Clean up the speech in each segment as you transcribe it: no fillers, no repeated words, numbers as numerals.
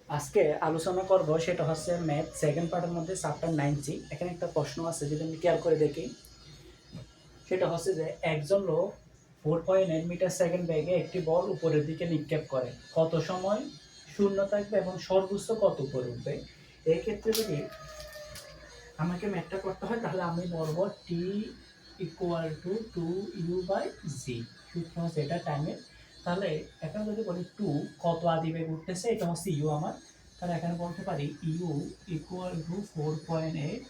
আজকে আলোচনা করব সেটা হচ্ছে ম্যাথ সেকেন্ড পার্টের মধ্যে চ্যাপ্টার 9C। এখানে একটা প্রশ্ন আছে, যদি আমি খেয়াল করে দেখি, সেটা হচ্ছে যে একজন লোক 4.8 মিটার/সেকেন্ড বেগে একটি বল উপরের দিকে নিক্ষেপ করে, কত সময় শূন্য থাকবে এবং সর্বোচ্চ কত উপরে উঠবে। এই ক্ষেত্রে যদি আমাকে ম্যাথটা করতে হয় তাহলে আমি বলবো টি ইকুয়াল টু 2u/জি। সূত্র হচ্ছে এটা টাইমের। তাহলে এখানে যদি বলি 2 কত আদি বেগ উঠতেছে, এটা হচ্ছে ইউ আমার। তাহলে এখানে বলতে পারি u equal to 4.8,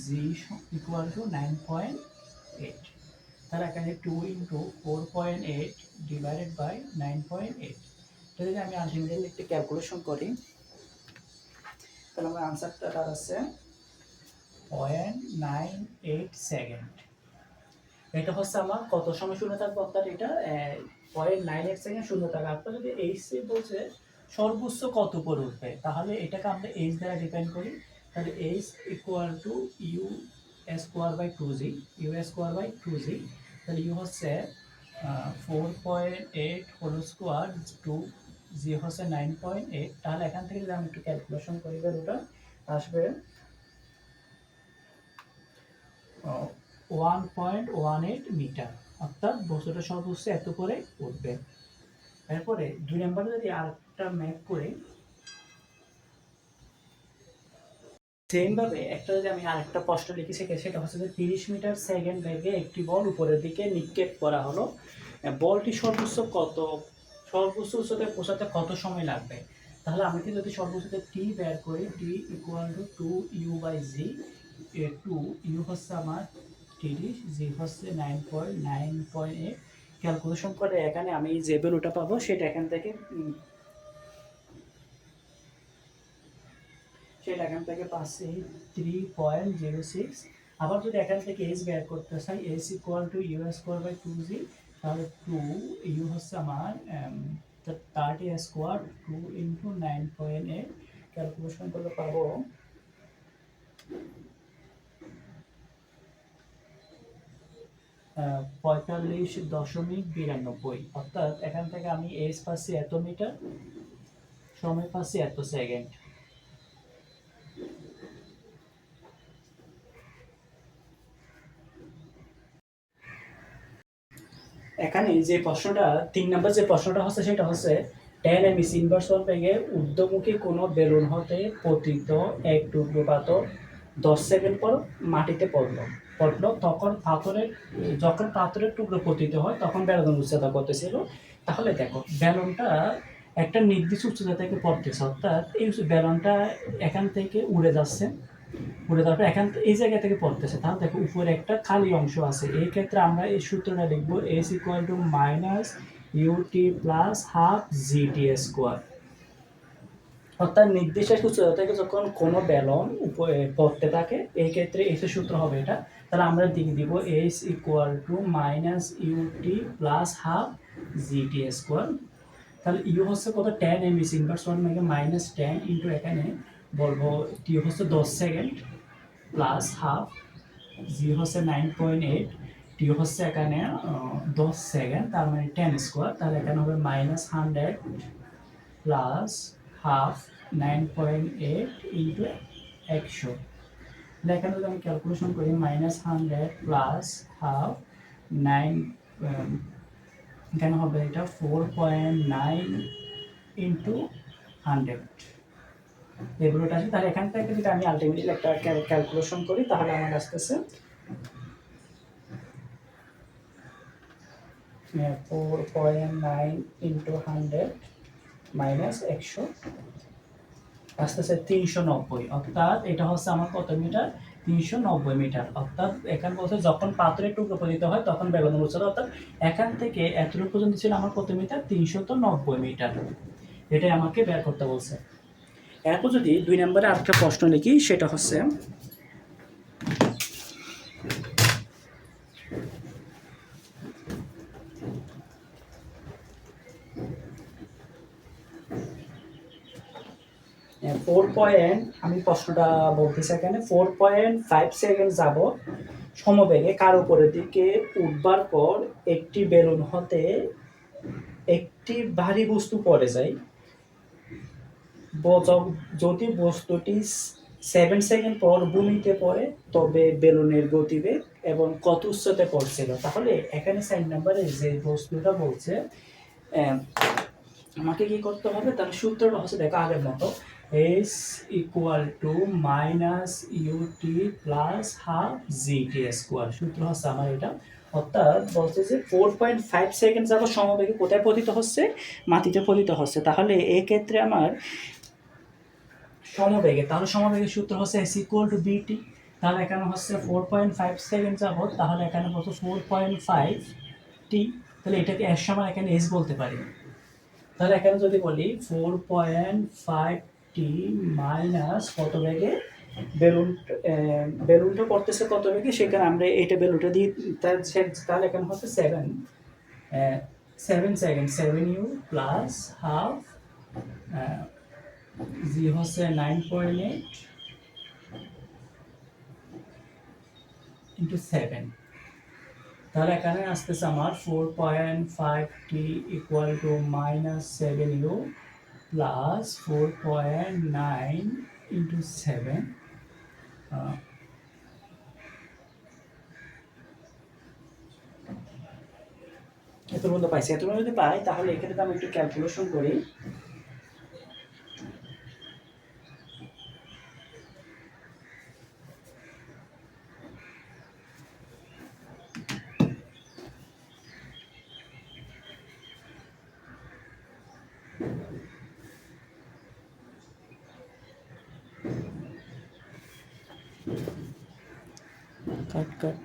g equal to 9.8। তাহলে এখানে 2 ইন্টু 4.8 ডিভাইডেড বাই 9.8। এটা যদি আমি আলটিমেটলি একটু ক্যালকুলেশন করি তাহলে আমার আনসারটা দাঁড়াচ্ছে 0.98 সেকেন্ড। এটা হচ্ছে আমার কত সময় শূন্য থাকবে, অর্থাৎ এটা 0.98 সেকেন্ড শূন্য থাকবে। আপনার যদি এইচ বলছে সর্বোচ্চ কত উপরে উঠবে, তাহলে এটাকে আমরা এইচ দ্বারা ডিপেন্ড করি। তাহলে H equal to U square by 2জি, ইউ স্কোয়ার বাই 2জি। তাহলে ইউ হচ্ছে 4.8 হোল স্কোয়ার, 2 জি হচ্ছে 9.8। তাহলে এখান থেকে যদি আমি একটু ক্যালকুলেশন করি, ওটা আসবে 1.18 মিটার, অর্থাৎ বস্তুটা সর্বোচ্চ এত করে উঠবে। এরপরে 2 নম্বরে যদি আরেকটা ম্যাথ করি, সেম ভাবে একটা যদি আমি আরেকটা প্রশ্ন লিখি, সেটা হচ্ছে যে 30 মিটার/সেকেন্ড বেগে একটি বল উপরের দিকে নিক্ষেপ করা হলো, বলটি সর্বোচ্চ উচ্চতায় পৌঁছাতে কত সময় লাগবে। তাহলে আমি কি যদি সর্বোচ্চতে টি বের করি, টি ইকুয়াল টু 2u/জি। 2u হচ্ছে আমার 30, জি হচ্ছে 9.8। ক্যালকুলেশন করে এখানে আমি যে ভ্যালুটা পাবো সেটা এখান থেকে পাচ্ছি 3.06। আবার যদি এখান থেকে এইচ বের করতে চাই, H equal to U square by 2জি। তাহলে 2 ইউ হচ্ছে আমার 30 স্কোয়ার, 2 ইন্টু 9.8। ক্যালকুলেশন করলে পাবো 45.92। অর্থাৎ এখান থেকে আমি এইচ পাচ্ছি এত মিটার, সময় পাচ্ছি এত সেকেন্ড। এখানে যে প্রশ্নটা 3 নম্বর যে প্রশ্নটা হচ্ছে সেটা হচ্ছে 10 এম ইনভার্স 1 বেগে ঊর্ধ্বমুখী কোনো বেলুন হতে পতিত এক টুকরো পাথর 10 সেকেন্ড পর মাটিতে পড়লো যখন পাথরের টুকরো পতিত হয় তখন বেলুনের উচ্চতা কত ছিল। তাহলে দেখো, বেলুনটা একটা নির্দিষ্ট উচ্চতা থেকে পড়তেছে, অর্থাৎ এই বেলুনটা এখান থেকে উড়ে যাচ্ছে, উড়ে যাওয়ার পর এই জায়গা থেকে পড়তেছে। তাহলে দেখো উপরে একটা খালি অংশ আছে, এই ক্ষেত্রে আমরা এই সূত্রটা লিখবো s equal to minus u t plus half g t square. অর্থাৎ নির্দিষ্ট উচ্চতা থেকে যখন কোনো বেলন পড়তে থাকে, এই ক্ষেত্রে এসের সূত্র হবে এটা। তাহলে আমরা দিকে দিব s equal to minus u t plus half g t square. তাহলে ইউ হচ্ছে কত, 10 এম ইনভার্স 1 মানে মাইনাস 10 ইন্টু এখানে বলবো টি হচ্ছে 10 সেকেন্ড প্লাস হাফ, জি হচ্ছে 9.8, টি হচ্ছে এখানে 10 সেকেন্ড, তার মানে 10 স্কোয়ার। তাহলে এখানে হবে -100 প্লাস হাফ 9.8 ইন্টু 100। এখানে যদি আমি ক্যালকুলেশন করি, -100 প্লাস হাফ 9, এখানে হবে এটা 4.9 ইন্টু 100 এগুলোটা আছে। তাহলে এখান থেকে যদি আমি আলটিমেটলি একটা ক্যালকুলেশন করি তাহলে আমার আসতেছে 4.9 ইন্টু 100 মাইনাস 100 আসতেছে 390। অর্থাৎ এটা হচ্ছে আমার কত মিটার, 390 মিটার। অর্থাৎ এখানে বলছে যখন পাথরের টুকরো পতিত হয় তখন বেলুনের উচ্চতা, অর্থাৎ এখান থেকে এতটুকু পর্যন্ত ছিল আমার কত মিটার, 390 মিটার। এটাই আমাকে বের করতে বলছে। এরপর যদি 2 নম্বরে আরেকটা প্রশ্ন লিখি, সেটা হচ্ছে আমি প্রশ্নটা বলতেছি এখানে 4.5 সেকেন্ড যাব সমবেগে কার উপরের দিকে উঠবার পর একটি বেলুন হতে একটি ভারী বস্তু পড়ে যায়, যদি বস্তুটি 7 সেকেন্ড পর ভূমিতে পড়ে তবে বেলুনের গতিবেগ এবং কত উচ্চতে পড়ছিল। তাহলে এখানে 4 নম্বরে যে বস্তুটা বলছে আমাকে কি করতে হবে, তাহলে সূত্রটা হচ্ছে দেখো আগের মতো, s equal to minus u t plus half g t square. সূত্র হচ্ছে আমার এটা, অর্থাৎ বলছে যে 4.5 সেকেন্ড যাবো সমবেগে কোথায় পতিত হচ্ছে, মাটিতে পতিত হচ্ছে। তাহলে এক্ষেত্রে আমার সমবেগে, তাহলে সমবেগের সূত্র হচ্ছে এস ইকুয়াল টু বিটি। তাহলে এখানে হচ্ছে 4.5 সেকেন্ড যাবো, তাহলে এখানে বলছে 4.5 টি, তাহলে এটাকে এর সময় এখানে এস বলতে পারি। তাহলে এখানে যদি বলি 4.5 টি মাইনাস কত বেগে বেলুনটা পড়তেছে কত বেগে, সেখানে আমরা এটা বেলুনটা দিই, তাহলে এখানে হচ্ছে 7 সেকেন্ড, 7u প্লাস হাফ জি হচ্ছে 9.8 ইন্টু 7। তাহলে এখানে আসতেছে আমার 4.5t equal to minus 7u plus 4.9 into 7। এত পর্যন্ত পাইছি। এত পর্যন্ত যদি পাই তাহলে এখানে আমি একটু ক্যালকুলেশন করি। কাট কাট